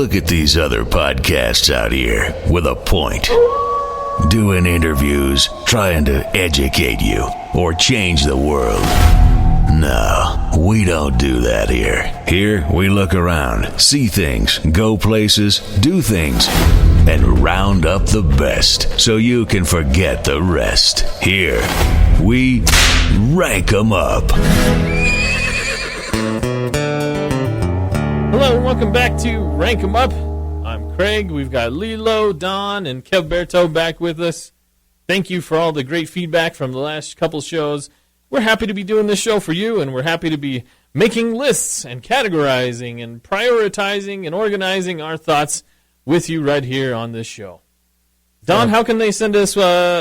Look at these other podcasts out here with a point. Doing interviews, trying to educate you, or change the world. No, we don't do that here. Here, we look around, see things, go places, do things, and round up the best so you can forget the rest. Here, we rank 'em up. Hello and welcome back to Rank 'em Up. I'm Craig. We've got Lilo, Don, and Kelberto back with us. Thank you for all the great feedback from the last couple shows. We're happy to be doing this show for you, and we're happy to be making lists and categorizing and prioritizing and organizing our thoughts with you right here on this show. Don, how can they send us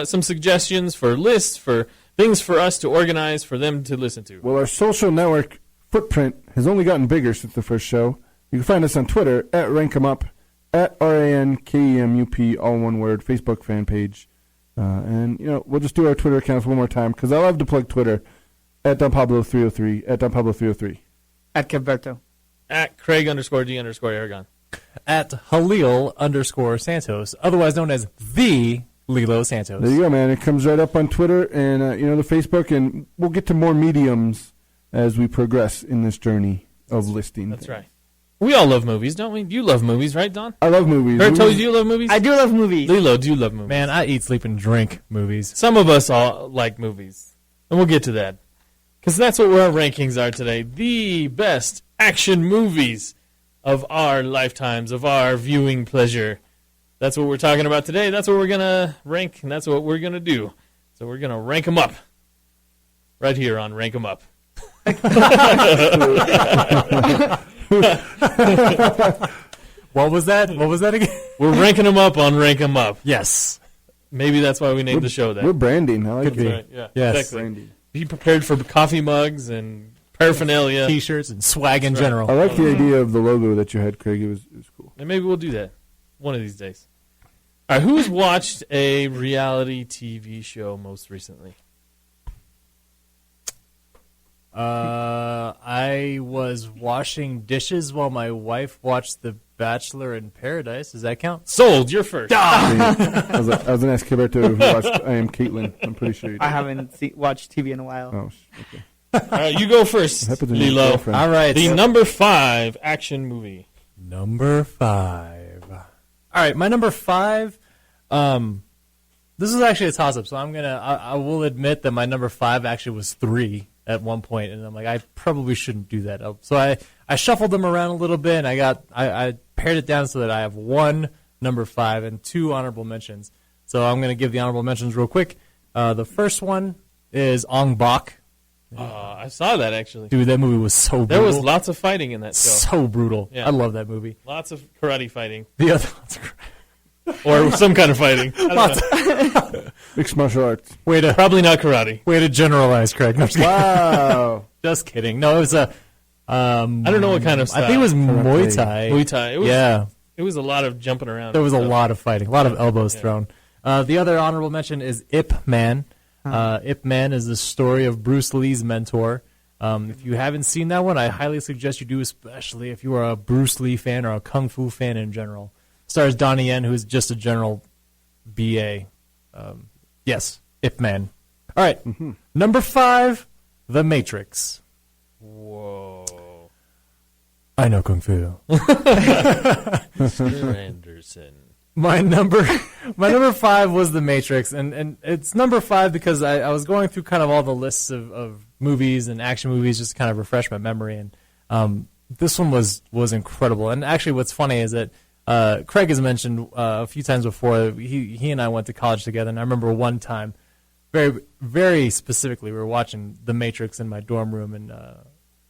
some suggestions for lists, for things for us to organize, for them to listen to? Well, our social network footprint has only gotten bigger since the first show. You can find us on Twitter at RankEmUp, at RANKEMUP, all one word, Facebook fan page. And, we'll just do our Twitter accounts one more time, because I love to plug Twitter, at DonPablo303, at DonPablo303. At Gilberto. At Craig_D_Aragon. At Halil_Santos, otherwise known as the Lilo Santos. There you go, man. It comes right up on Twitter and, the Facebook, and we'll get to more mediums as we progress in this journey of listing. That's right. We all love movies, don't we? You love movies, right, Don? I love movies. Berto, do you love movies? I do love movies. Lilo, do you love movies? Man, I eat, sleep, and drink movies. Some of us all like movies, and we'll get to that. Because that's what our rankings are today. The best action movies of our lifetimes, of our viewing pleasure. That's what we're talking about today. That's what we're going to rank, and that's what we're going to do. So we're going to rank them up. Right here on Rank 'em Up. What was that? What was that again? We're ranking them up on Rank 'em Up. Yes. Maybe that's why we named the show that. We're branding. I like That's it. right, yeah. Yes. Exactly. Branding. Be prepared for coffee mugs and paraphernalia. T-shirts and swag in general. I like the idea of the logo that you had, Craig. It was cool. And maybe we'll do that one of these days. All right, who's watched a reality TV show most recently? I was washing dishes while my wife watched The Bachelor in Paradise. Does that count? Sold. You're first. I was going to ask Gilberto who watched I Am Caitlin. I'm pretty sure you did. I haven't watched TV in a while. Oh, okay. All right, you go first, Happened to me, Lilo. girlfriend. All right. The number 5 action movie. Number 5. All right, my number 5. This is actually a toss-up, so I will admit that my number 5 actually was 3 at one point, and I'm like, I probably shouldn't do that. So I shuffled them around a little bit, and I pared it down so that I have 1 number 5 and 2 honorable mentions. So I'm going to give the honorable mentions real quick. The first one is Ong Bak. I saw that, actually. Dude, that movie was so brutal. There was lots of fighting in that show. So brutal. Yeah. I love that movie. Lots of karate fighting. The other Or some kind of fighting. I don't know. Mixed martial arts. Probably not karate. Way to generalize, Craig. No, I'm just kidding. Wow. Just kidding. No, it was a... I don't know what kind of style. I think it was Muay Thai. Muay Thai. Yeah. It was a lot of jumping around. There was a lot of fighting, a lot of elbows thrown. The other honorable mention is Ip Man. Ip Man is the story of Bruce Lee's mentor. If you haven't seen that one, I highly suggest you do, especially if you are a Bruce Lee fan or a Kung Fu fan in general. Stars Donnie Yen, who is just a general BA. Yes, Ip Man. All right, Number 5, The Matrix. Whoa. I know Kung Fu. Mr. Anderson. My number 5 was The Matrix, and it's number 5 because I was going through kind of all the lists of movies and action movies just to kind of refresh my memory, and this one was incredible. And actually, what's funny is that Craig has mentioned a few times before, he and I went to college together, and I remember one time, very, very specifically, we were watching The Matrix in my dorm room, and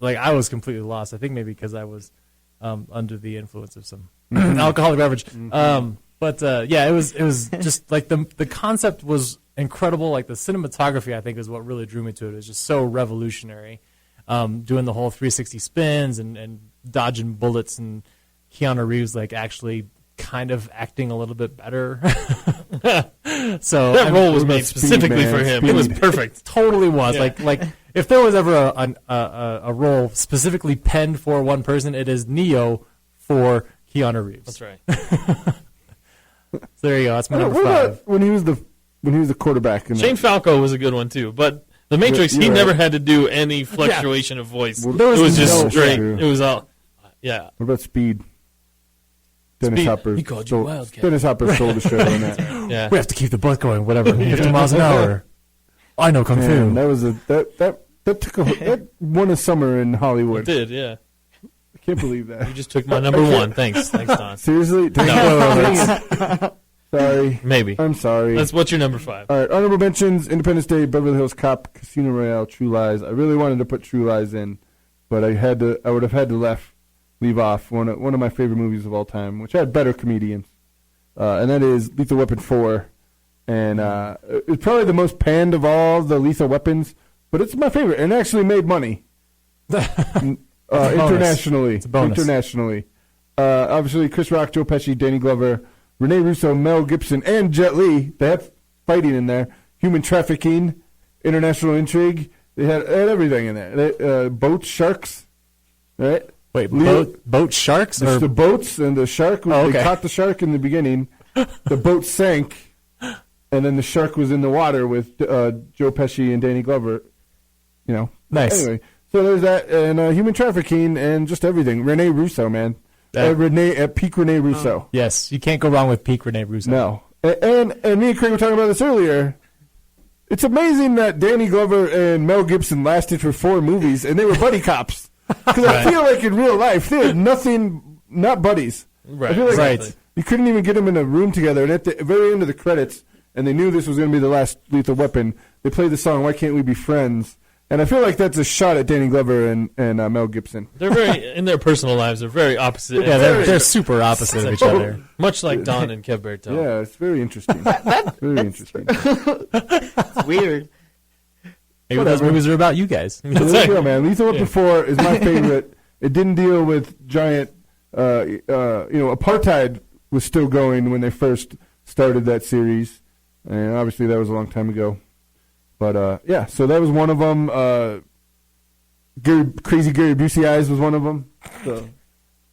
I was completely lost. I think maybe because I was under the influence of some alcoholic beverage. But it was just like the concept was incredible. Like the cinematography, I think, is what really drew me to it. It was just so revolutionary, doing the whole 360 spins and dodging bullets, and Keanu Reeves actually kind of acting a little bit better. So that role was made specifically for him. It was perfect. Totally was. Yeah. Like if there was ever a role specifically penned for one person, it is Neo for Keanu Reeves. That's right. So there you go. That's my number What 5. about when he was the quarterback? In Shane Falco was a good one too, but The Matrix, he You're never right. had to do any fluctuation of voice. Well, It was just no- straight. True. It was all, yeah. What about Speed? Dennis Speed. Hopper. He called you stole- Wildcat. Dennis Hopper stole the show on that. Yeah. We have to keep the boat going, whatever. 50 miles an hour. I know Kung Man, Fu. that was that won a summer in It Hollywood. did, yeah. I can't believe that. You just took my number one. Thanks, Don. Seriously? No. Sorry. Maybe. I'm sorry. What's your number 5? All right, honorable mentions: Independence Day, Beverly Hills Cop, Casino Royale, True Lies. I really wanted to put True Lies in, but I would have had to leave off one of my favorite movies of all time, which had better comedians, and that is Lethal Weapon 4. And it's probably the most panned of all the Lethal Weapons, but it's my favorite, and actually made money internationally. It's a bonus. Internationally, obviously Chris Rock, Joe Pesci, Danny Glover, Rene Russo, Mel Gibson, and Jet Li. They have fighting in there. Human trafficking, international intrigue. They had everything in there. Boats, sharks, right? Wait, Leo- boat sharks? It's Or the boats and the shark. Oh, okay. They caught the shark in the beginning. The boat sank, and then the shark was in the water with Joe Pesci and Danny Glover. You know. Nice. Anyway, so there's that, and human trafficking, and just everything. Rene Russo, man. Peak Rene Russo. Yes, you can't go wrong with peak Rene Russo. No. And me and Craig were talking about this earlier. It's amazing that Danny Glover and Mel Gibson lasted for 4 movies, and they were buddy cops. Because I feel like in real life, they had not buddies. Right. I feel like Right. you couldn't even get them in a room together. And at the very end of the credits, and they knew this was going to be the last Lethal Weapon, they played the song, Why Can't We Be Friends? And I feel like that's a shot at Danny Glover and Mel Gibson. They're very, in their personal lives, they're very opposite. Yeah, ends. they're super opposite of each other. Much like Don and Kev Berto. Yeah, it's very interesting. Very interesting. It's weird. Maybe those movies are about you guys. So there you go, man. Lethal Weapon 4 is my favorite. It didn't deal with giant, apartheid was still going when they first started that series, and obviously that was a long time ago. But yeah, so that was one of them. Crazy Gary Busey Eyes was one of them. So,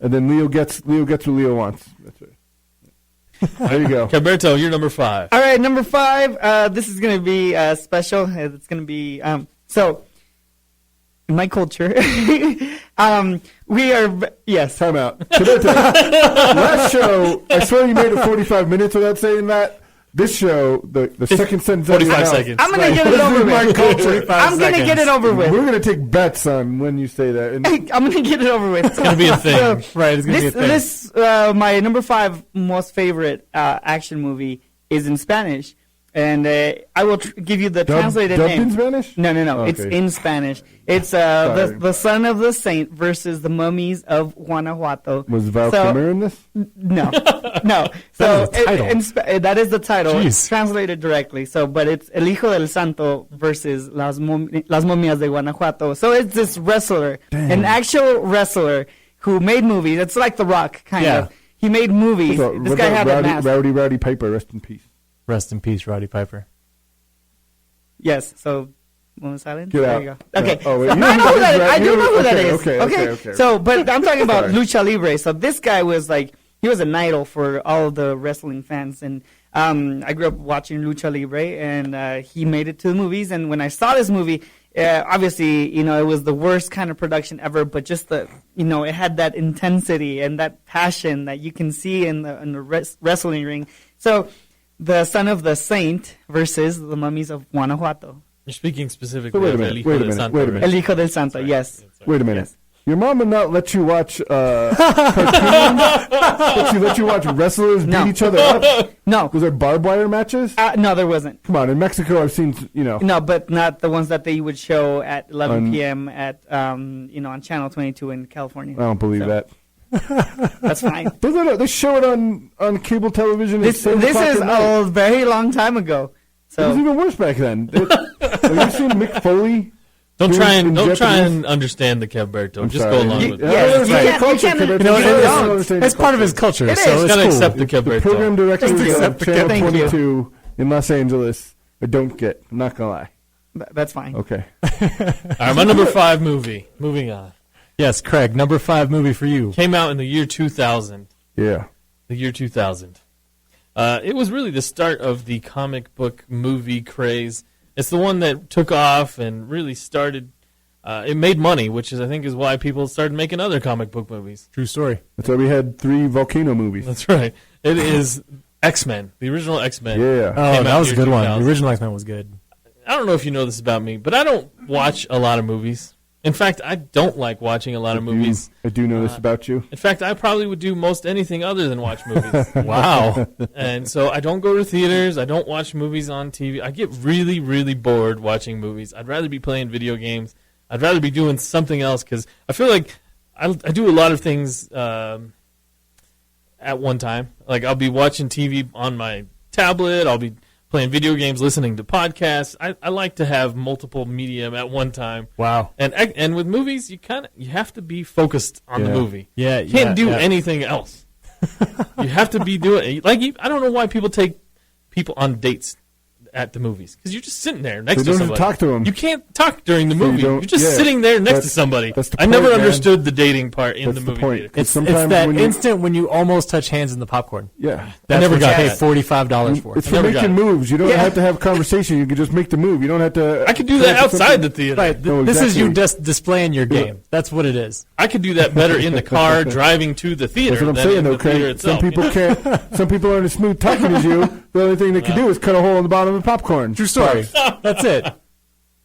and then Leo gets what Leo wants. That's right. There you go. Kev Berto, you're number 5. All right, number 5. This is going to be special. It's going to be so. In my culture, we are yes. Time out. Last show, I swear you made it 45 minutes without saying that. This show, the second sentence. 45 seconds. I'm going to get it over My with. culture. I'm going to get it over with. We're going to take bets on when you say that. And I'm going to get it over with. It's gonna be a thing. Right, it's going to be a thing. My number 5 most favorite action movie is in Spanish, and I will give you the translated dubbed name. in Spanish? No. Okay. It's in Spanish. It's Sorry. the Son of the Saint versus the Mummies of Guanajuato. Was Val So- Kilmer in this? No, no. So is the title. that is the title. Jeez. It's translated directly. So, but it's El Hijo del Santo versus Las Momias de Guanajuato. So it's this wrestler, an actual wrestler who made movies. It's like The Rock, kind Yeah. of. He made movies. So, This guy had a mask. Rowdy Piper, rest in peace. Rest in peace, Roddy Piper. Yes. So. Moment silence. Get There out. you go. Okay. Oh, wait, So you I know know who who that that is, is. right? I do know who that Okay, is. okay. So, but I'm talking about Sorry. Lucha Libre. So this guy was like, he was an idol for all the wrestling fans, and I grew up watching Lucha Libre, and he made it to the movies. And when I saw this movie, obviously, it was the worst kind of production ever, but just it had that intensity and that passion that you can see in the wrestling ring. So, the Son of the Saint versus the Mummies of Guanajuato. You're speaking specifically So wait a of minute, El Hijo wait a del minute, Santo, wait a right? minute. El Hijo del Santo, yes. Wait a minute. Yes. Your mom would not let you watch cartoons? But she let you watch wrestlers No. beat each other up? No. Was there barbed wire matches? No, there wasn't. Come on, in Mexico I've seen, No, but not the ones that they would show at 11 On- p.m. at on Channel 22 in California. I don't believe So, that. That's fine. They show it on cable television at this 7 this o'clock is at night. a very long time ago. It was So even worse back then. Have you seen Mick Foley? Don't Doing try in and Japanese? understand the Kev Berto. I'm Just sorry. go along You- with yeah, it. Yes, it's you like can't- culture, you can't- Kev. you know, It's it is. not understanding It's part of his culture. culture, It so is. it's Gotta cool. accept the Kev The Berto. program directors Just of accept the Channel Thank you. 22 in Los Angeles, I don't get. I'm not going to lie. that's fine. Okay. All right, my number 5 movie. Moving on. Yes, Craig, number 5 movie for you. Came out in the year 2000. Yeah. the year 2000. It was really the start of the comic book movie craze. It's the one that took off and really started. It made money, which is I think is why people started making other comic book movies. True story. That's why we had 3 Volcano movies. That's right. It is X-Men, the original X-Men. Yeah. Oh, Came that out was a in the good year one. 2000. The original X-Men was good. I don't know if you know this about me, but I don't watch a lot of movies. In fact, I don't like watching a lot of movies. I do know this about you. In fact, I probably would do most anything other than watch movies. Wow. And so I don't go to theaters. I don't watch movies on TV. I get really, really bored watching movies. I'd rather be playing video games. I'd rather be doing something else because I feel like I do a lot of things at one time. Like I'll be watching TV on my tablet. I'll be playing video games, listening to podcasts. I like to have multiple medium at one time. Wow. And with movies, you have to be focused on the Yeah. movie. Yeah, You can't do yeah. anything else. You have to be doing I don't know why people take people on dates at the movies because you're just sitting there next They to don't have somebody. to talk to 'em. You can't talk during the So you movie. don't- You're just yeah. sitting there next to That's- somebody. that's the I never point, man. understood the dating part in That's the the movie point. theater. It's Sometimes that when you- instant when you almost touch hands in the popcorn. Yeah. That's never what got you pay that. $45 for. It's I for never got making it. moves. You don't Yeah. have to have conversation. You can just make the move. You don't have to. I could do that outside the theater. Right. No, This is you exactly. just displaying your game. That's what it is. I could do that better in the car driving to the theater That's what I'm than saying, in though, the theater Craig. itself. Some people can't. Some people aren't as smooth talking as you. The only thing they can do is cut a hole in the bottom of the popcorn. True story. That's it.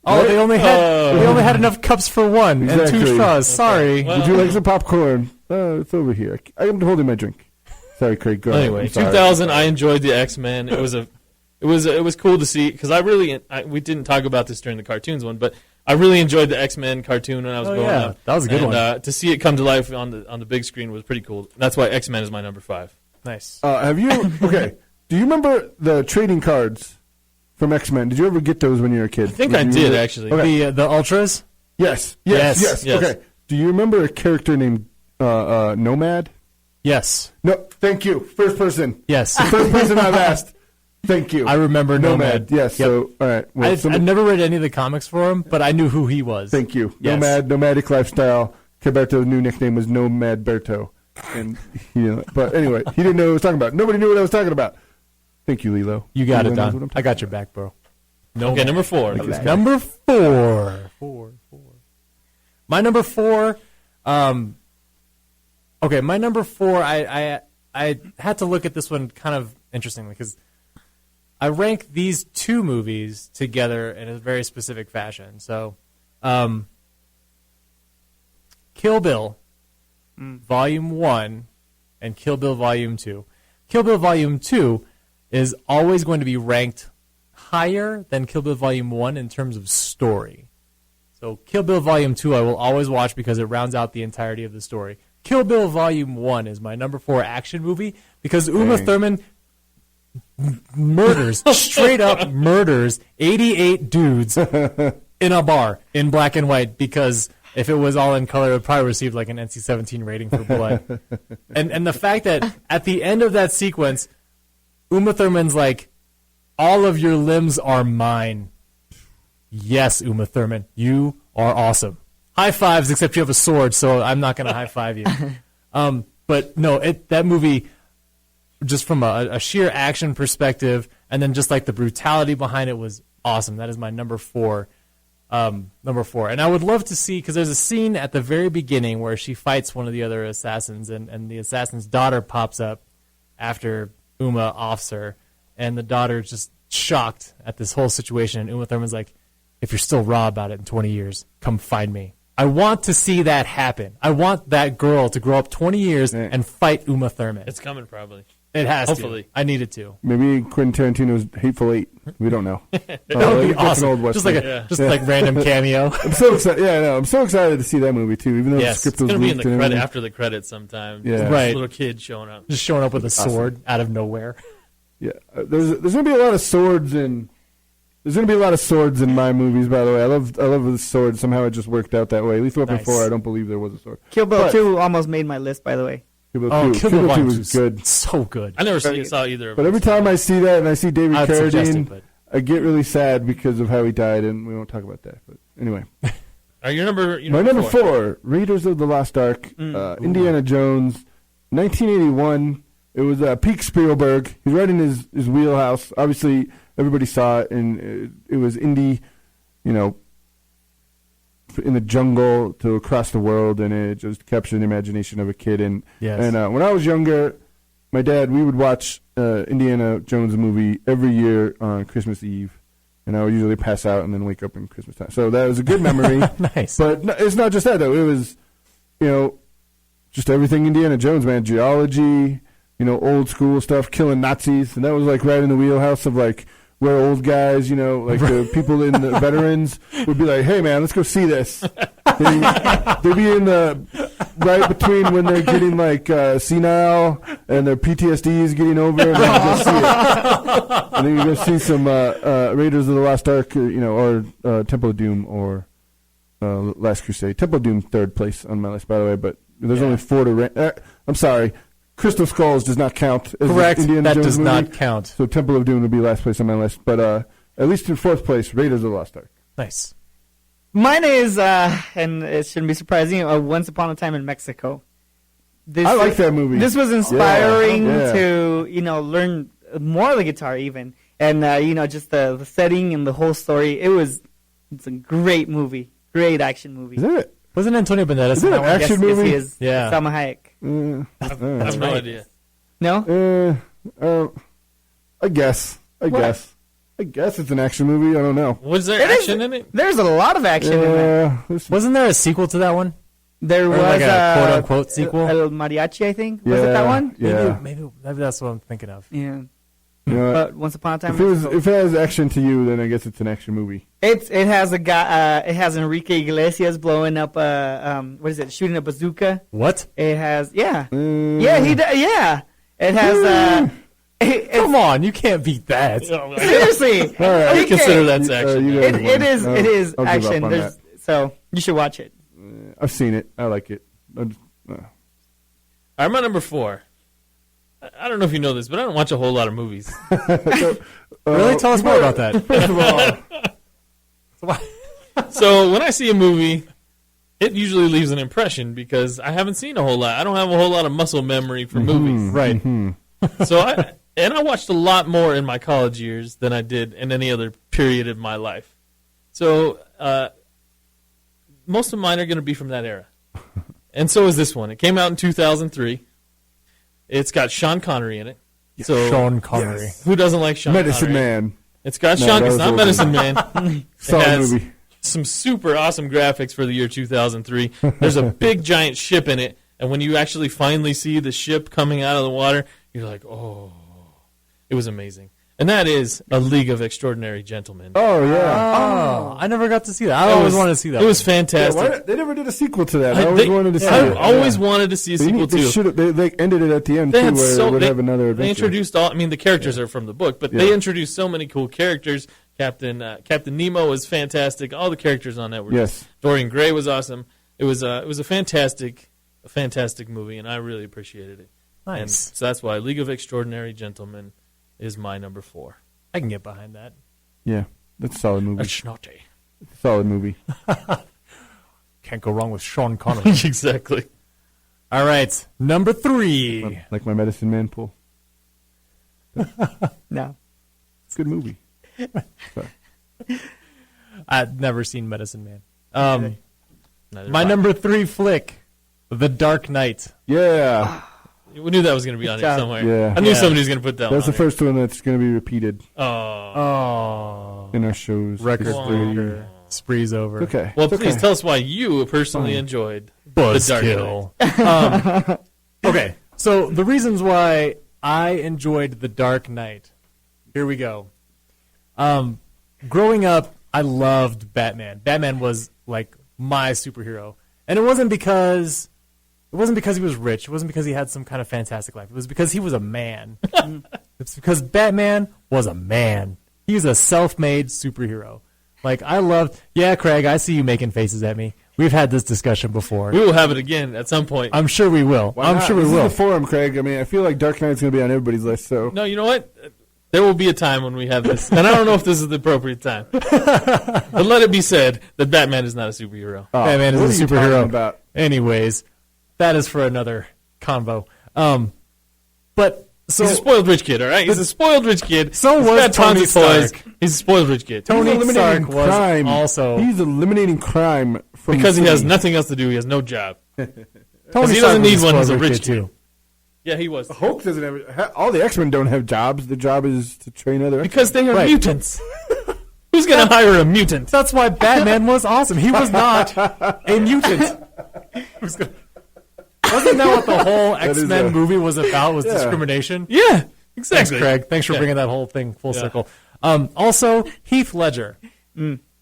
Oh, they only had enough cups for one and Exactly. 2 straws. Sorry. Well, Would you like some popcorn? It's over here. I'm holding my drink. Sorry, Craig. Go ahead. Anyway, I'm sorry. 2000. I enjoyed the X-Men. It was cool to see because we didn't talk about this during the cartoons one, but I really enjoyed the X-Men cartoon when I was growing yeah. up. That was a good And, one. to see it come to life on the big screen was pretty cool. That's why X-Men is my number 5. Nice. Have you? Okay. Do you remember the trading cards from X-Men? Did you ever get those when you were a kid? I think I did actually. Okay. The Ultras? Yes. Yes. Okay. Do you remember a character named Nomad? Yes. No. Thank you. First person. Yes. First person I've asked. Thank you. I remember Nomad. Yes. Yep. So, all right. Well, I've never read any of the comics for him, but I knew who he was. Thank you. Yes. Nomadic lifestyle. Gilberto's new nickname was Nomad Berto. And but anyway, he didn't know what I was talking about. Nobody knew what I was talking about. Thank you, Lilo. You got Lilo it, knows what I'm Don. talking I got your back, bro. Okay, number 4. Number 4. My number 4. Okay, my number 4. I had to look at this one kind of interestingly because I rank these 2 movies together in a very specific fashion. So, Kill Bill, Volume 1, and Kill Bill Volume 2. Kill Bill Volume 2 is always going to be ranked higher than Kill Bill Volume 1 in terms of story. So Kill Bill Volume 2 I will always watch because it rounds out the entirety of the story. Kill Bill Volume 1 is my number 4 action movie because Uma Thurman straight up murders 88 dudes in a bar in black and white because if it was all in color, it would probably receive like an NC-17 rating for blood. And the fact that at the end of that sequence, Uma Thurman's like, all of your limbs are mine. Yes, Uma Thurman, you are awesome. High fives, except you have a sword, so I'm not going to high five you. But no, that movie, just from a sheer action perspective, and then just like the brutality behind it was awesome. That is my number 4. Number 4. And I would love to see, because there's a scene at the very beginning where she fights one of the other assassins, and the assassin's daughter pops up after Uma offs her, and the daughter's just shocked at this whole situation, and Uma Thurman's like, if you're still raw about it in 20 years, come find me. I want to see that happen. I want that girl to grow up 20 years and fight Uma Thurman. It's coming probably. It has Hopefully. to. I need it to. Maybe Quentin Tarantino's Hateful Eight. We don't know. That would be that's an old awesome. Western. Just like random cameo. I'm so excited. Yeah, I know. I'm so excited to see that movie too. Even though Yes. the script It's was going to be in leaked the and credit everything. after the credits sometime. Yeah. Just Right. Little kid showing up. Just showing up with a sword out of nowhere. Yeah, there's gonna be a lot of swords in. There's gonna be a lot of swords in my movies. By the way, I love the sword. Somehow it just worked out that way. Lethal Weapon Nice. 4, I don't believe there was a sword. Kill Bill But- 2 almost made my list, by the way. Kill Bill Oh, 2. Kill Bill 2 Volume was 2 is good. so good. I never saw either of But them. every time I see that and I see David I'd suggest it, Carradine, but- I get really sad because of how he died, and we won't talk about that. But anyway, Your number my number 4, Raiders of the Lost Ark, Indiana Jones, 1981. It was peak Spielberg. He's right in his wheelhouse. Obviously, everybody saw it, and it was indie, in the jungle to across the world, and it just captured the imagination of a kid. And when I was younger, my dad, we would watch Indiana Jones movie every year on Christmas Eve, and I would usually pass out and then wake up in Christmas time. So that was a good memory. Nice. But it's not just that, though. It was, just everything Indiana Jones, man. Geology, old school stuff, killing Nazis, and that was like right in the wheelhouse of like where old guys, the people in the veterans would be like, "Hey, man, let's go see this." They'd be in the right between when they're getting like senile and their PTSD is getting over, and then you go see it. And then you go see some Raiders of the Lost Ark, or Temple of Doom, or Last Crusade. Temple of Doom, third place on my list, by the way, but there's only 4 to rank. I'm sorry. Crystal Skulls does not count. As Correct. Indiana That Jones does movie. not count. So Temple of Doom would be last place on my list. But at least in 4th place, Raiders of the Lost Ark. Nice. Mine is, and it shouldn't be surprising, Once Upon a Time in Mexico. I like that movie. This was inspiring Yeah. to, learn more of the guitar even. And, just the setting and the whole story. It's a great movie. Great action movie. Is it? Wasn't Antonio Banderas Is in it that an one? action Yes, movie? he is. Yeah. Salma Hayek. I have no idea. No? I guess. I guess it's an action movie. I don't know. Was there action in it? There's a lot of action in there. Wasn't there a sequel to that one? There Or was like a quote-unquote sequel? El Mariachi, I think. Was it that one? Yeah. Maybe that's what I'm thinking of. Yeah. You Once Upon a Time. if it has action to you, then I guess it's an action movie. It has a guy. It has Enrique Iglesias blowing up what is it? Shooting a bazooka. What? It has yeah. Yeah. It has Come on, you can't beat that. seriously. All right. I consider that's action. you guys It is. won. It is I'll give up action. on There's, so you should watch it. that. I've seen it. I like it. All right, my number 4. I don't know if you know this, but I don't watch a whole lot of movies. Really? Tell us more about that. First of all, So when I see a movie, it usually leaves an impression because I haven't seen a whole lot. I don't have a whole lot of muscle memory for movies. Right. So I watched a lot more in my college years than I did in any other period of my life. So most of mine are going to be from that era. And so is this one. It came out in 2003. It's got Sean Connery in it. So Sean Connery. who doesn't like Sean Medicine Connery? Man. It's got No, Sean. that It's was not old. Medicine Man. Solid has movie. some super awesome graphics for the year 2003. There's a big giant ship in it, and when you actually finally see the ship coming out of the water, you're like, oh, it was amazing. And that is A League of Extraordinary Gentlemen. Oh yeah. Oh, I never got to see that. I always wanted to see that. It was one. Yeah, fantastic. they never did a sequel to that. I always wanted to see I it. always wanted to see a sequel They too. should have. They ended it at the end They too, had where so it would they, have another they adventure. introduced all. I mean, the characters are from the book, but they introduced so many cool characters. Captain Nemo was fantastic. All the characters on that were Yes. Dorian Gray was awesome. It was a fantastic movie, and I really appreciated it. And Nice. so that's why League of Extraordinary Gentlemen is my number 4. I can get behind that. Yeah, that's a solid movie. That's naughty. Solid movie. Can't go wrong with Sean Connery. Exactly. All right, number 3. Like my Medicine Man pull. No. It's a good movie. I've never seen Medicine Man. Neither My have I. number 3 flick, The Dark Knight. Yeah, We knew that was going to be on Good here job. somewhere. Yeah. I knew Yeah. somebody was going to put that that's the one first one that's going to be repeated on. Oh, in our shows. record history. breaker. Spree's over. Okay. Well, It's please okay. tell us why you personally enjoyed The Dark Knight. Buzzkill. Okay, so the reasons why I enjoyed The Dark Knight. Here we go. Growing up, I loved Batman. Batman was like my superhero, and it wasn't because he was rich. It wasn't because he had some kind of fantastic life. It was because he was a man. It's because Batman was a man. He's a self-made superhero. Like, I loved... Yeah, Craig, I see you making faces at me. We've had this discussion before. We will have it again at some point. I'm sure we will. Why I'm not? sure we This will. is the forum, Craig. I mean, I feel like Dark Knight's going to be on everybody's list. So No, you know what? There will be a time when we have this, and I don't know if this is the appropriate time. But let it be said that Batman is not a superhero. Oh, Batman what is a are you talking superhero. about? Anyways, that is for another convo. But so He's a spoiled rich kid, all right? He's a spoiled rich kid. So He's was got tons Tony of toys. Stark. He's a spoiled rich kid. Tony He's Stark eliminating was crime. also He's eliminating crime from Because the he has city. nothing else to do. He has no job. Tony he Stark doesn't was need one. He's a spoiled rich kid too. Yeah, he was. Hulk doesn't have. All the X-Men don't have jobs. The job is to train other. Because they are Right. mutants. Who's going to hire a mutant? That's why Batman was awesome. He was not a mutant. Wasn't that what the whole is X-Men a- movie was about? Was Yeah. discrimination? Yeah, Thanks, exactly. Craig. Thanks for Yeah. bringing that whole thing full circle. Also, Heath Ledger.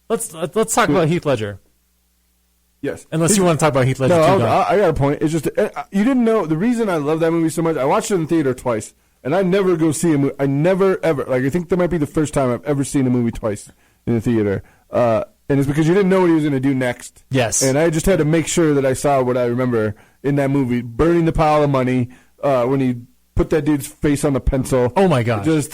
Let's talk about Heath Ledger. Yes. Unless you want to talk about Heath Ledger No, too. Don. I got a point. It's just you didn't know the reason I love that movie so much. I watched it in theater twice, and I never go see a movie. I never ever I think that might be the first time I've ever seen a movie twice in the theater. And it's because you didn't know what he was going to do next. Yes. And I just had to make sure that I saw what I remember in that movie: burning the pile of money when he put that dude's face on the pencil. Oh my gosh. Just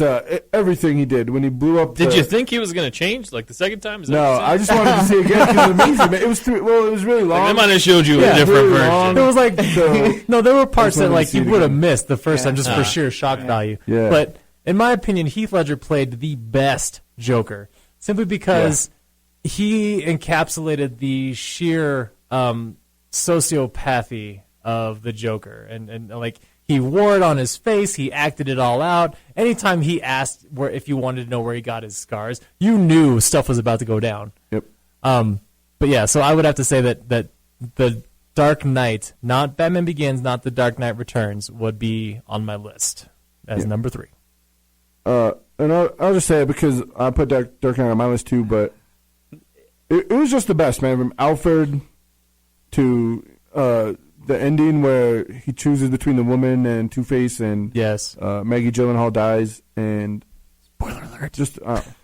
everything he did when he blew up. Did the- you think he was going to change like the second time? Is that No, what you said? I just wanted to see it again because it was amazing. Man. It was it was really long. They might have showed you Yeah, a different really version. long. There was like So- no, there were parts just that wanted to like see you it would have again. missed the first time just for sheer shock value. Yeah. But in my opinion, Heath Ledger played the best Joker simply because he encapsulated the sheer sociopathy of the Joker, and like he wore it on his face. He acted it all out. Anytime he asked if you wanted to know where he got his scars, you knew stuff was about to go down. Yep. But yeah, so I would have to say that the Dark Knight, not Batman Begins, not The Dark Knight Returns, would be on my list as number 3. And I'll just say it because I put Dark Knight on my list too, but it was just the best, man. From Alfred to the ending where he chooses between the woman and Two-Face, and Yes. Maggie Gyllenhaal dies, and spoiler alert, just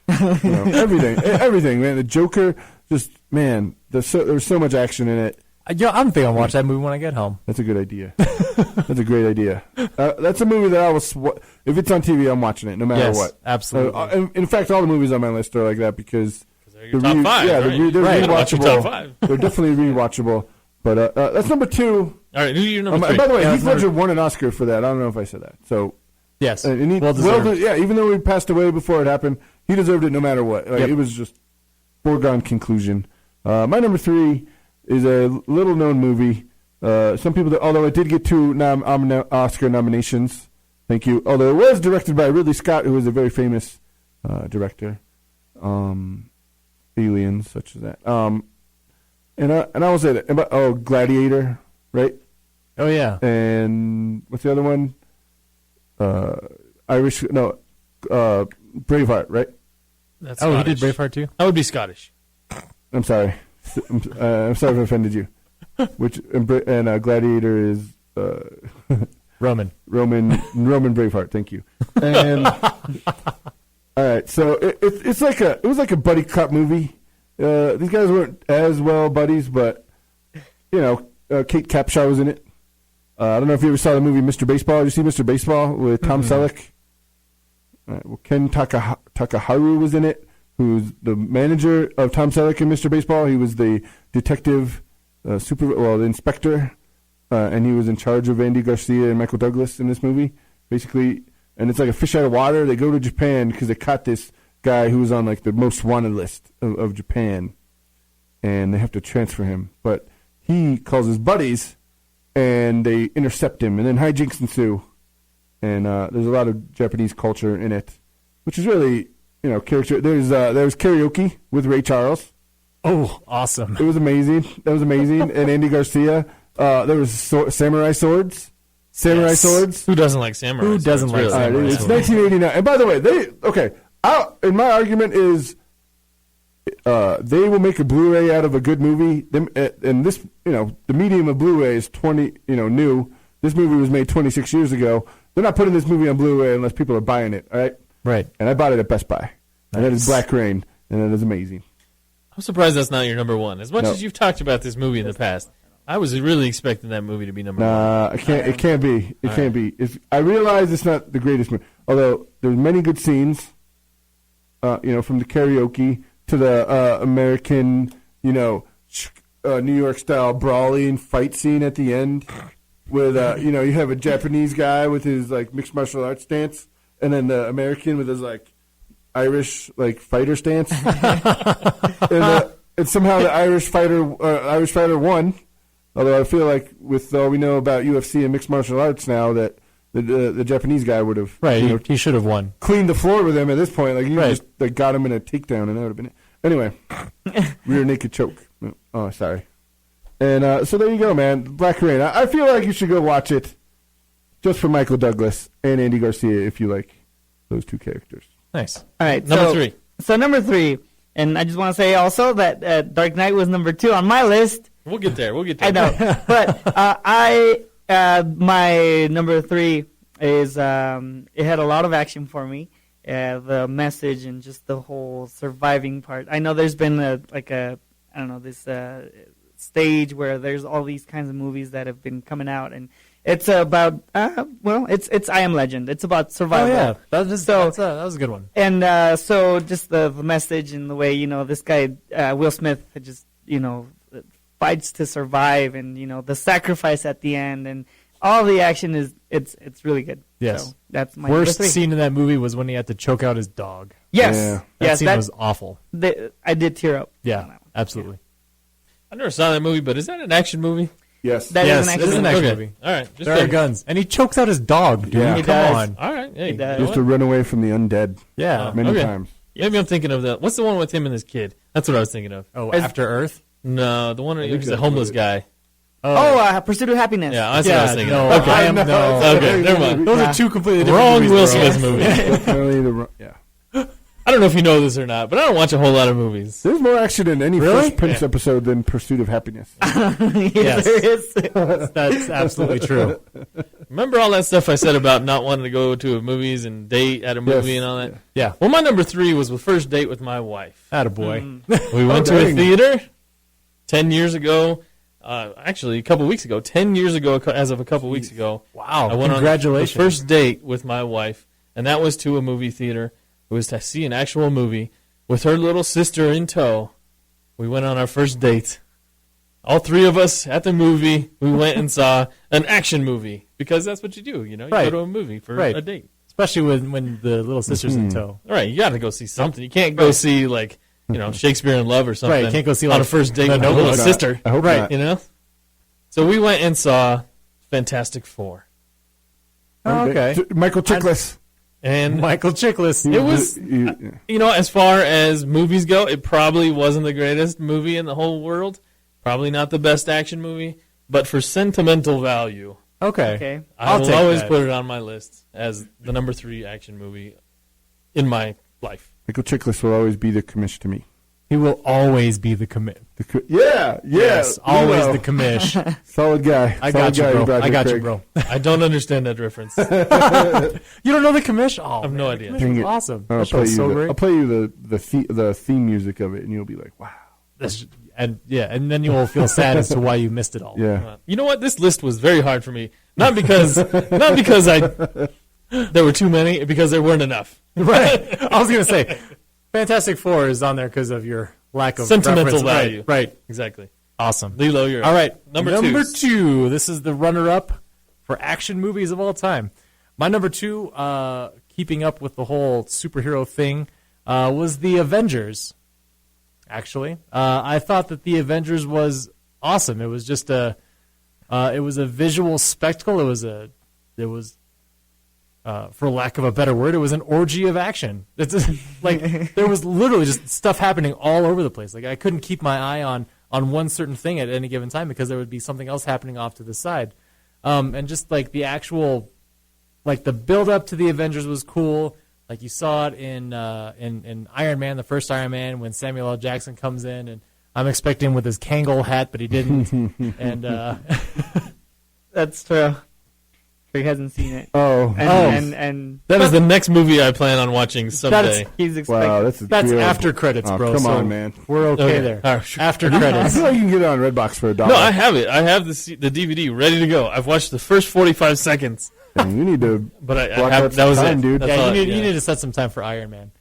everything, man. The Joker, just man, there was so much action in it. I'm thinking I'll watch that movie when I get home. That's a good idea. That's a great idea. That's a movie that I will. If it's on TV, I'm watching it no matter Yes, what. absolutely. In fact, all the movies on my list are like that because They're your top five, yeah, right? they're Right. Watch your rewatchable. top five. They're definitely rewatchable. But that's number 2. All right, who's your number 3? By the way, Yeah, Heath Ledger won an Oscar for that. I don't know if I said that. So Yes. and he, well deserved. yeah, even though he passed away before it happened, he deserved it no matter what. Like, Yep. It was just foregone conclusion. My number 3 is a little-known movie. Some people, although it did get 2 Oscar nominations. Thank you. Although it was directed by Ridley Scott, who is a very famous director. Aliens, such as that. And I will say that. Gladiator, right? Oh yeah. And what's the other one? Braveheart, right? That's Oh, he Scottish. did Braveheart too. That would be Scottish. I'm sorry. I'm sorry if I offended you. And Gladiator is Roman. Roman Braveheart. Thank you. And all right, so it was like a buddy cop movie. These guys weren't as well buddies, but Kate Capshaw was in it. I don't know if you ever saw the movie Mr. Baseball. Did you see Mr. Baseball with Tom Selleck? All right, well, Ken Takaharu was in it, who's the manager of Tom Selleck in Mr. Baseball. He was the detective, the inspector, and he was in charge of Andy Garcia and Michael Douglas in this movie, basically. And it's like a fish out of water. They go to Japan because they caught this guy who was on like the most wanted list of Japan, and they have to transfer him. But he calls his buddies, and they intercept him, and then hijinks ensue. And there's a lot of Japanese culture in it, which is really, character. There's karaoke with Ray Charles. Oh, awesome. It was amazing. That was amazing. And Andy Garcia. There was samurai swords. Samurai swords. Who doesn't like samurai? Who doesn't swords, like really? samurai It's swords? 1989. And by the way, and my argument is they will make a Blu-ray out of a good movie. And this, the medium of Blu-ray is new. This movie was made 26 years ago. They're not putting this movie on Blu-ray unless people are buying it, all right? Right. And I bought it at Best Buy. And that is Nice. Black Rain, and that is amazing. I'm surprised that's not your number 1. As much No. as you've talked about this movie in the past, I was really expecting that movie to be number 1. Nah, I can't. It can't be. It can't be. I realize it's not the greatest movie, although there's many good scenes. From the karaoke to the American, New York style brawling fight scene at the end. with you have a Japanese guy with his like mixed martial arts stance, and then the American with his like Irish like fighter stance, and somehow the Irish fighter won. Although I feel like with all we know about UFC and mixed martial arts now, that the Japanese guy would have he should have won. Cleaned the floor with him at this point. Like you just like got him in a takedown, and that would have been it. Anyway, rear naked choke. Oh, sorry. And so there you go, man. Black Rain. I feel like you should go watch it just for Michael Douglas and Andy Garcia if you like those two characters. Nice. All right, Number 3. So number 3, and I just want to say also that Dark Knight was number 2 on my list. We'll get there. I know, but my number 3 is it had a lot of action for me. The message and just the whole surviving part. I know there's been this stage where there's all these kinds of movies that have been coming out, and it's about it's I Am Legend. It's about survival. Oh yeah, that was a good one. And so just the message and the way this guy Will Smith just fights to survive, and the sacrifice at the end, and all the action is it's really good. Yes, so that's my worst number 3. scene in that movie was when he had to choke out his dog. Yes, Yeah. That scene was awful. I did tear up. Yeah, on that one. absolutely. I never saw that movie, but is that an action movie? Yes. That is Yes, an it is an action action Okay. movie. All right. Just There are guns, and he chokes out his dog. Dude, Yeah. He come does. on. All right. Hey, He does. you know Just to what? run away from the undead Yeah. many Okay. times. Maybe I'm thinking of what's the one with him and his kid? That's what I was thinking of. Oh, As- After Earth. No, the one where he think was a that's homeless what guy. Pursuit of Happiness. Yeah, that's what I was thinking no, of. Okay. I am no. Okay, never mind. Those Yeah. are two completely different Wrong movies, Will bro. Smith movie. Definitely the yeah. I don't know if you know this or not, but I don't watch a whole lot of movies. There's more action in any Really? Fresh Prince episode than Pursuit of Happiness. Yes. There is. That's absolutely true. Remember all that stuff I said about not wanting to go to movies and date at a movie and all that? Yeah. Well, my number 3 was the first date with my wife. Attaboy. We went to a dang. theater 10 years ago. Actually, a couple weeks ago. 10 years ago, as of a couple weeks ago. Wow. I went Congratulations. on the first date with my wife, and that was to a movie theater. It was to see an actual movie with her little sister in tow. We went on our first date. All 3 of us at the movie. We went and saw an action movie because that's what you do. You Right. go to a movie for Right. a date. Especially when the little sister's in tow. All right, you got to go see something. You can't go see Shakespeare in Love or something. Right, you can't go see, on like, a first date The with your little Notebook. sister. I hope Right. not. You know. So we went and saw Fantastic Four, Oh, okay. Michael Chiklis. and Michael Chiklis. It was- as far as movies go, it probably wasn't the greatest movie in the whole world. Probably not the best action movie, but for sentimental value, Okay. Okay. I I'll will take always that. put it on my list as the number 3 action movie in my life. Michael Chiklis will always be the commish to me. He will always be the commit. Yeah. Yes, always Lilo. the commish. Solid guy. I Solid got you, guy bro. brought I here, got you, Craig. bro. I don't understand that reference. You don't know the commish? Oh, I have no idea. Commish Dang was it. awesome. I'll That show was so great. I'll play you the theme music of it, and you'll be like, wow. And then you will feel sad as to why you missed it all. Yeah. You know what? This list was very hard for me. Not because there were too many, because there weren't enough. Right. I was gonna say, Fantastic Four is on there because of your lack of Sentimental reference. value. Right. Exactly. Awesome. Lilo, you're All right. Number Number 2. 2. This is the runner-up for action movies of all time. My number 2, keeping up with the whole superhero thing, was The Avengers. Actually, I thought that The Avengers was awesome. It was just it was a visual spectacle. It was for lack of a better word, it was an orgy of action. It's like there was literally just stuff happening all over the place. Like I couldn't keep my eye on one certain thing at any given time because there would be something else happening off to the side. And just like the actual, like the build up to the Avengers was cool. Like you saw it in Iron Man, the first Iron Man, when Samuel L. Jackson comes in, and I'm expecting him with his Kangol hat, but he didn't. And That's true. He hasn't seen it. Oh. And That is the next movie I plan on watching someday. he's expecting. Wow. that's real- after credits, Oh, bro. come so on, man. We're okay Okay. there. All right, sure. After I credits. feel like you can get it on Redbox for $1. No, I have it. I have the DVD ready to go. I've watched the first 45 seconds, And you need to but I block have out that was some time, it. dude. That's Yeah, all you I- need to set some time for Iron Man.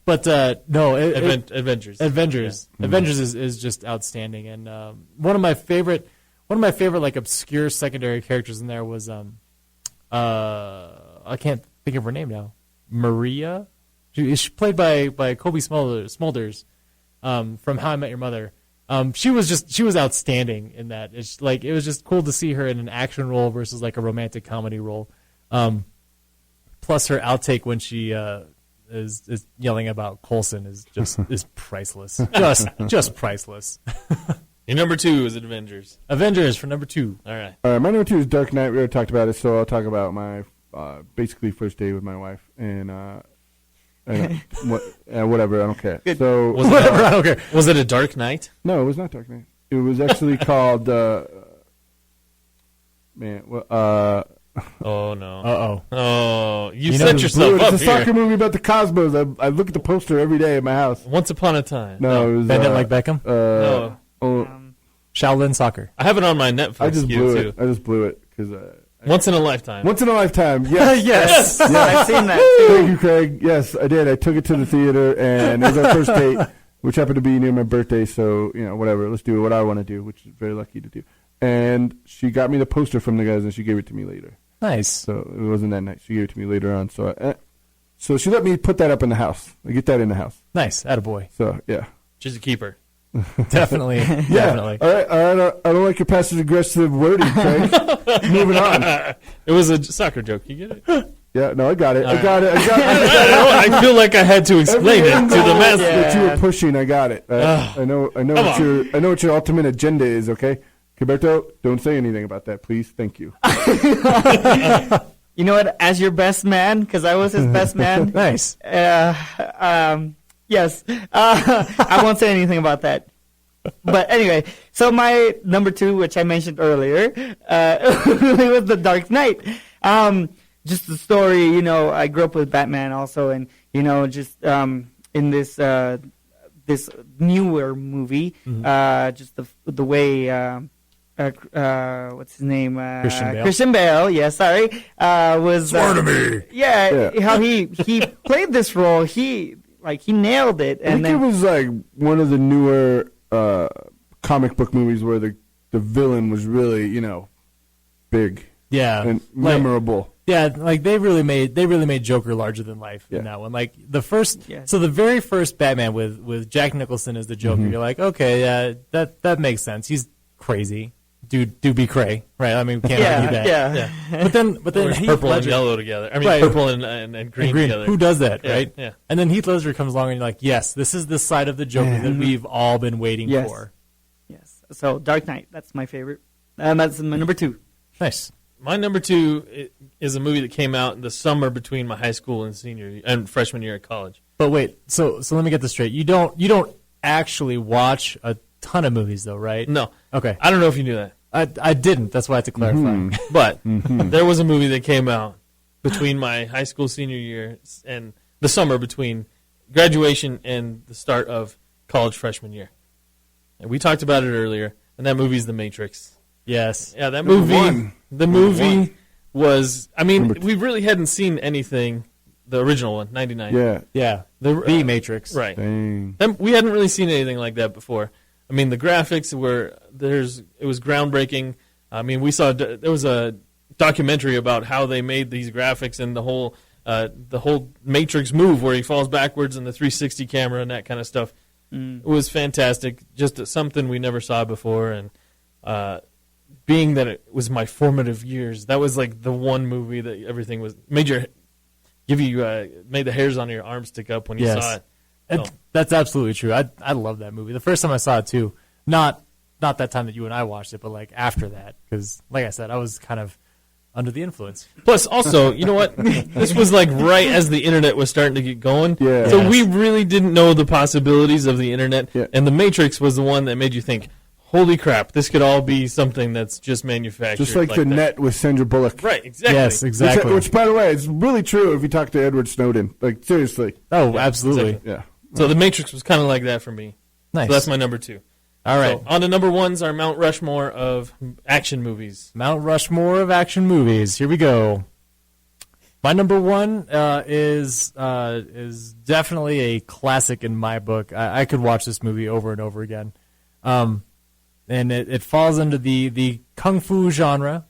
But no, Avengers. Avengers. Yeah. Avengers is just outstanding, and one of my favorite one of my favorite like obscure secondary characters in there was I can't think of her name now. Maria. She played by Kobe Smulders from How I Met Your Mother. She was outstanding in that. It's like it was just cool to see her in an action role versus like a romantic comedy role. Plus her outtake when she is yelling about Coulson is priceless. Just priceless. Your number 2 is Avengers. Avengers for number 2. All right. My number 2 is Dark Knight. We already talked about it, so I'll talk about my basically first day with my wife and whatever. I don't care. So Whatever, I don't care. Was it a Dark Knight? no, it was not Dark Knight. It was actually called Oh no. Uh-oh. Oh, you You know, set it's yourself up It's a here. soccer movie about the Cosmos. I look at the poster every day in my house. Once upon a time. No, it was Bend it like Beckham. No. Shaolin soccer. I have it on my Netflix I just queue blew too. it. I just blew it because Once in a lifetime. once in a lifetime. Yes. Yes. I've seen that too. Thank you, Craig. Yes, I did. I took it to the theater, and it was our first date, which happened to be near my birthday. So whatever. Let's do what I want to do, which is very lucky to do. And she got me the poster from the guys, and she gave it to me later. Nice. So it wasn't that night. She gave it to me later on. So she let me put that up in the house. I get that in the house. Nice. Attaboy. So yeah. She's a keeper. Definitely. Definitely. All right. I don't like your passive aggressive wording, Craig. Moving on. It was a soccer joke. You get it? Yeah. No, I got it. I right. got it. I feel like I had to explain it to the master. That you were pushing. I got it. I know what your ultimate agenda is. Okay, Gilberto, don't say anything about that, please. Thank you. You know what? As your best man, because I was his best man. Nice. Yes. I won't say anything about that. But anyway, so my number 2, which I mentioned earlier, was The Dark Knight. Just the story, I grew up with Batman also, and just in this this newer movie, just the way. What's his name? Christian Bale. Yes, sorry. Was Swear to me. Yeah, how he played this role. He nailed it. I think it was like one of the newer comic book movies where the villain was really big Yeah. and Like- memorable. Yeah, like they really made Joker larger than life in that one. Like the very first Batman with Jack Nicholson as the Joker, you're like, okay, yeah, that makes sense. He's crazy. Do be cray, right? I mean, we can't argue that. Yeah. But then Where's Heath purple and Ledger, yellow together. I mean, Right. purple and green together. Who does that, Yeah, right? yeah. And then Heath Ledger comes along and you're like, yes, this is the side of the Joker that we've all been waiting Yes. for. Yes. So Dark Knight, that's my favorite. That's my number 2. Nice. My number 2 is a movie that came out in the summer between my high school and freshman year at college. But wait, so let me get this straight. You don't actually watch a ton of movies though, right? No. Okay. I don't know if you knew that. I didn't. That's why I had to clarify. But there was a movie that came out between my high school senior year and the summer between graduation and the start of college freshman year. And we talked about it earlier, and that movie's The Matrix. Yes. Yeah, that Number movie. one. The Number movie one. was. I mean, Number two. we really hadn't seen anything. The original one, 99. Yeah. Yeah. The Matrix. Right. Dang. We hadn't really seen anything like that before. I mean, the graphics it was groundbreaking. I mean, we saw there was a documentary about how they made these graphics and the whole Matrix move where he falls backwards and the 360 camera and that kind of stuff. It was fantastic, just something we never saw before. And being that it was my formative years, that was like the one movie that everything was made the hairs on your arms stick up when you saw it. That's absolutely true. I love that movie. The first time I saw it too, not that time that you and I watched it, but like after that, because like I said, I was kind of under the influence. Plus, also, you know what? This was like right as the internet was starting to get going. Yeah. So Yes. we really didn't know the possibilities of the internet. Yeah. And The Matrix was the one that made you think, holy crap, this could all be something that's just manufactured. Just like the that. net with Sandra Bullock. Right, exactly. Yes, exactly. Which, by the way, is really true if you talk to Edward Snowden. Like, seriously. Oh, absolutely. exactly. Yeah. So The Matrix was kind of like that for me. Nice. So that's my number 2. All right. So on to number 1's our Mount Rushmore of action movies. Mount Rushmore of action movies. Here we go. My number 1 is definitely a classic in my book. I could watch this movie over and over again. and it falls under the kung fu genre.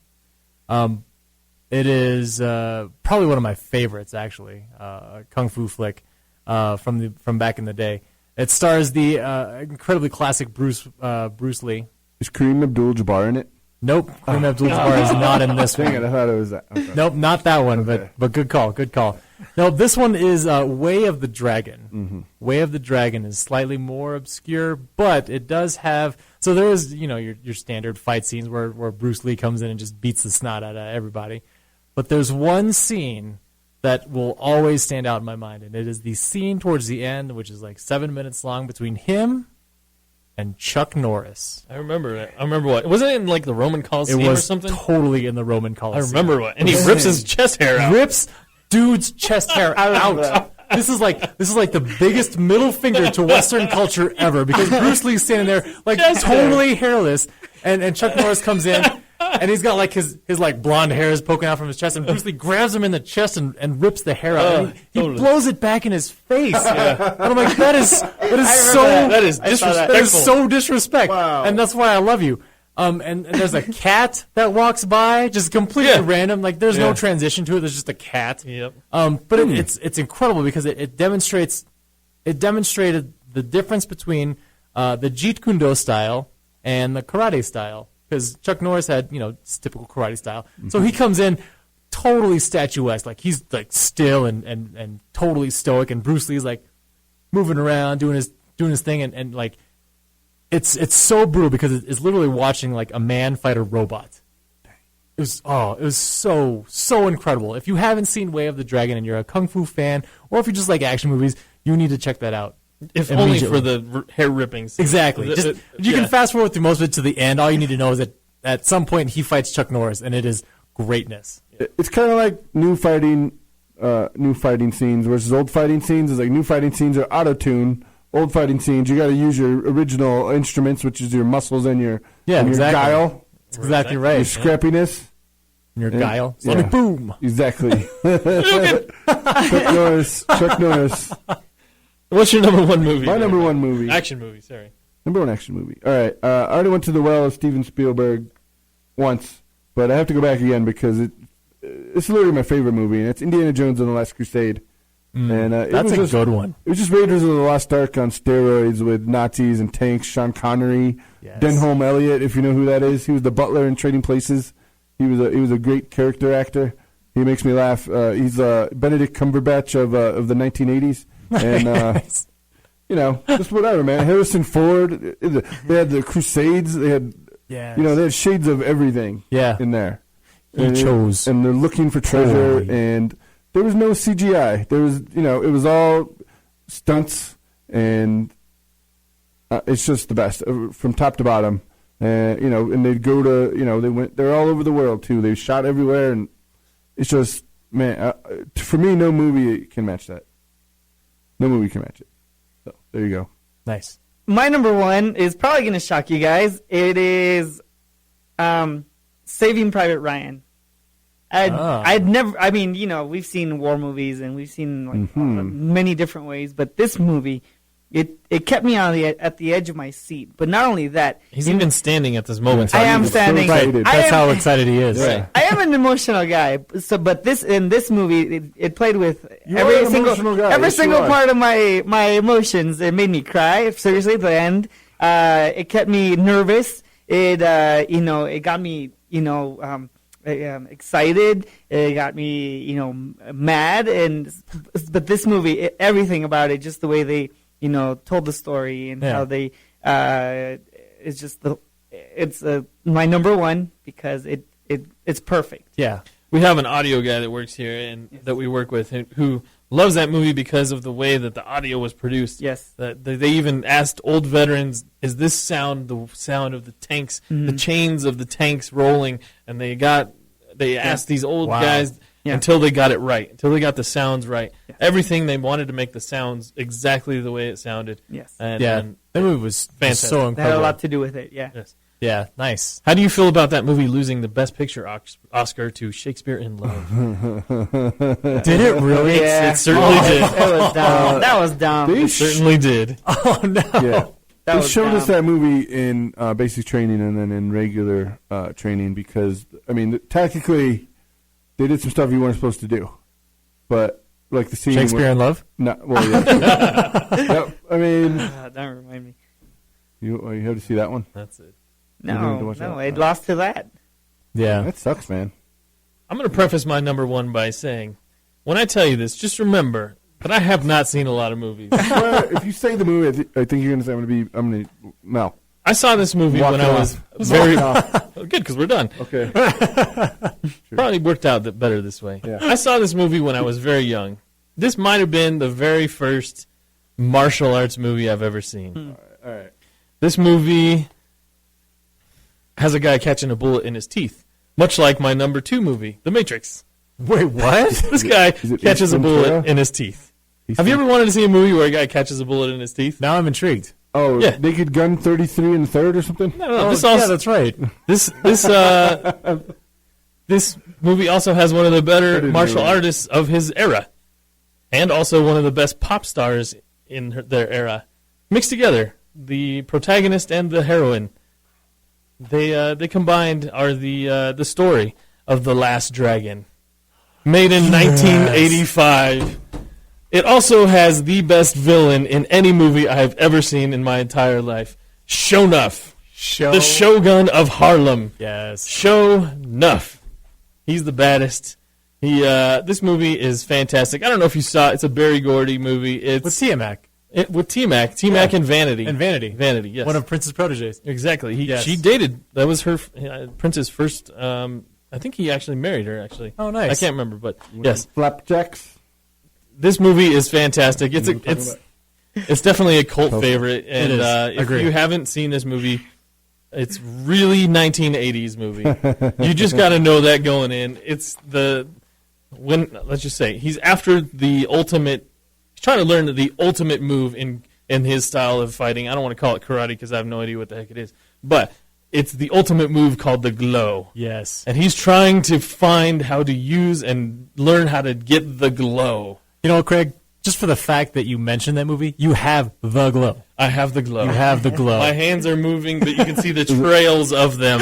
It is probably one of my favorites, actually, a kung fu flick from back in the day. It stars the incredibly classic Bruce Lee. Is Kareem Abdul-Jabbar in it? Nope, Kareem Abdul-Jabbar is not in this one. Dang it, I thought it was that. Okay. Nope, not that one, Okay. but good call. No, this one is Way of the Dragon. Mm-hmm. Way of the Dragon is slightly more obscure, but it does have. So there is, your standard fight scenes where Bruce Lee comes in and just beats the snot out of everybody. But there's one scene that will always stand out in my mind, and it is the scene towards the end, which is like 7 minutes long, between him and Chuck Norris. I remember it. I remember what. Wasn't it in like the Roman It Coliseum or was something? totally in the Roman I Coliseum. remember what. And he rips his chest hair out. Rips dude's chest hair out. This is like the biggest middle finger to Western culture ever, because Bruce Lee's standing there like totally hairless, and Chuck Norris comes in and he's got like his like blonde hair is poking out from his chest, and Bruce Lee grabs him in the chest and rips the hair out. And he totally. blows it back in his face. And I'm like, that is so That is disrespectful. that is so disrespect. Wow. And that's why I love you. And there's a cat that walks by, just completely random. Like there's no transition to it. There's just a cat. Yep. But it's incredible because it demonstrated the difference between the Jeet Kune Do style and the karate style. Because Chuck Norris had typical karate style, so he comes in totally statuesque, like he's like still and totally stoic, and Bruce Lee's like moving around doing his thing, and like it's so brutal because it's literally watching like a man fight a robot. It was so incredible. If you haven't seen Way of the Dragon and you're a kung fu fan, or if you just like action movies, you need to check that out. If only for the hair rippings. Exactly. You can fast forward through most of it to the end. All you need to know is that at some point he fights Chuck Norris, and it is greatness. It's kind of like new fighting scenes versus old fighting scenes. It's like new fighting scenes are auto-tune. Old fighting scenes, you got to use your original instruments, which is your muscles and your guile. That's exactly right. Your scrappiness. Your guile. Sonic boom. Exactly. Chuck Norris. What's your number one movie? My number one movie. Action movie, sorry. Number one action movie. All right. I already went to the well of Steven Spielberg once, but I have to go back again because it's literally my favorite movie, and it's Indiana Jones and the Last Crusade. And That's a good one. It was just Raiders of the Lost Ark on steroids with Nazis and tanks. Sean Connery, Yes. Denholm Elliott, if you know who that is. He was the butler in Trading Places. He was a great character actor. He makes me laugh. He's Benedict Cumberbatch of the 1980s, and just whatever, man. Harrison Ford. They had the Crusades. They had they had shades of everything. In there. He chose. And they're looking for treasure and. There was no CGI. There was, it was all stunts, and it's just the best from top to bottom. And they'd go to, they're all over the world too. They shot everywhere, and it's just, man, for me, no movie can match that. No movie can match it. So there you go. Nice. My number one is probably going to shock you guys. It is Saving Private Ryan. I'd never. I mean, we've seen war movies and we've seen many different ways, but this movie, it kept me at the edge of my seat. But not only that, he's even standing at this moment. I am standing. That's how excited he is. Right. I am an emotional guy. So, but in this movie, it played with You are an emotional guy. every Yes, you single are. part of my emotions. It made me cry. Seriously, at the end, it kept me nervous. It got me excited. It got me mad. But this movie, everything about it, just the way they told the story and how they it's just it's my number one because it's perfect. Yeah. We have an audio guy that works here and that we work with who loves that movie because of the way that the audio was produced. Yes. That they even asked old veterans, is this sound the sound of the tanks, the chains of the tanks rolling? And they asked these old guys until they got it right, until they got the sounds right. Yeah. Everything they wanted to make the sounds exactly the way it sounded. Yes. And That movie was fantastic. so That had a incredible. lot to do with it. Yeah. yes. Yeah, nice. How do you feel about that movie losing the Best Picture Oscar to Shakespeare in Love? Did it really? Yeah. It certainly did. It was dumb. That was dumb. It certainly did. Oh no. Yeah. That They was showed us dumb. that movie in basic training and then in regular training because, I mean, technically, they did some stuff you weren't supposed to do. But, like the scene... Shakespeare in Love? No, well, yeah. Yep, I mean, Don't remind me. you have to see that one. That's it. You need to No, watch that. it lost to that. Yeah. That sucks, man. I'm going to preface my number one by saying, when I tell you this, just remember that I have not seen a lot of movies. Well, if you say the movie, I think you're going to say I'm going to... No. I saw this movie Walk when it I off. was very... Walk it off. Good, because we're done. Okay. Probably worked out better this way. Yeah. I saw this movie when I was very young. This might have been the very first martial arts movie I've ever seen. All right. This movie has a guy catching a bullet in his teeth, much like my number 2 movie, The Matrix. Wait, what? This guy Is it catches a Ace bullet Ventura? in his teeth. He's Have you ever wanted to see a movie where a guy catches a bullet in his teeth? Now I'm intrigued. Oh, Yeah. Naked Gun 33 and third or something? No, this yeah, also that's right. this movie also has one of the better didn't martial know that. artists of his era, and also one of the best pop stars in their era, mixed together. The protagonist and the heroine. They combined are the story of The Last Dragon, made in 1985. It also has the best villain in any movie I have ever seen in my entire life, Shonuff, the Shogun of Harlem. Yes. Shonuff. He's the baddest. This movie is fantastic. I don't know if you saw it. It's a Berry Gordy movie. It's With Tiamat. with T-Mac. T-Mac and Vanity. And Vanity. Vanity, yes. One of Prince's proteges. Exactly. Yes. She dated. That was her Prince's first. I think he actually married her. Actually. Oh, nice. I can't remember, but yes, Flapjacks. this movie is fantastic. It's definitely a cult Totally. favorite, and It is. if Agreed. you haven't seen this movie, it's really 1980s movie. You just got to know that going in. It's let's just say he's after the ultimate. He's trying to learn the ultimate move in his style of fighting. I don't want to call it karate because I have no idea what the heck it is, but it's the ultimate move called the glow. Yes. And he's trying to find how to use and learn how to get the glow. You know what, Craig? Just for the fact that you mentioned that movie, you have the glow. I have the glow. You have the glow. My hands are moving, but you can see the trails of them.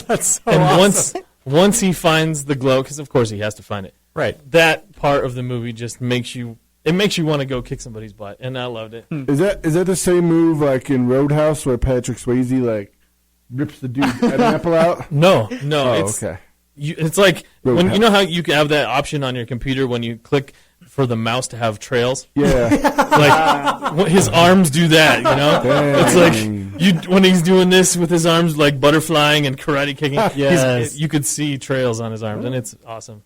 That's so And awesome. once he finds the glow, because of course he has to find it. Right. That part of the movie just makes you want to go kick somebody's butt, and I loved it. Is that the same move like in Roadhouse where Patrick Swayze like rips the dude an apple out? No, Oh, it's okay. it's like when Roadhouse. you know how you can have that option on your computer when you click for the mouse to have trails. Yeah. Like his arms do that, you know. It's Dang. like when he's doing this with his arms like butterflying and karate kicking. Yes. You could see trails on his arms, and it's awesome.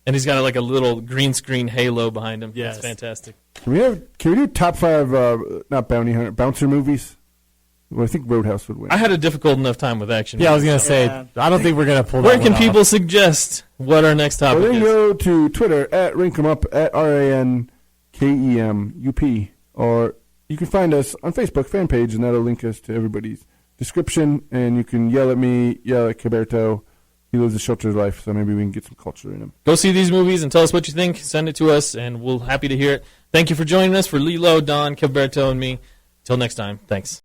And he's got like a little green screen halo behind him. Yes. It's fantastic. Can we do top 5 not bounty hunter bouncer movies? Well, I think Roadhouse would win. I had a difficult enough time with action. Yeah, I was going to say, Yeah. I don't think we're going to pull Where that can one people off. suggest what our next Well, topic then is? go to Twitter at RankEmUp at RANKEMUP, or you can find us on Facebook fan page, and that'll link us to everybody's description. And you can yell at me, yell at Caberto. He lives a sheltered life, so maybe we can get some culture in him. Go see these movies and tell us what you think. Send it to us, and we'll happy to hear it. Thank you for joining us. For Lilo, Don, Caberto, and me. Till next time, thanks.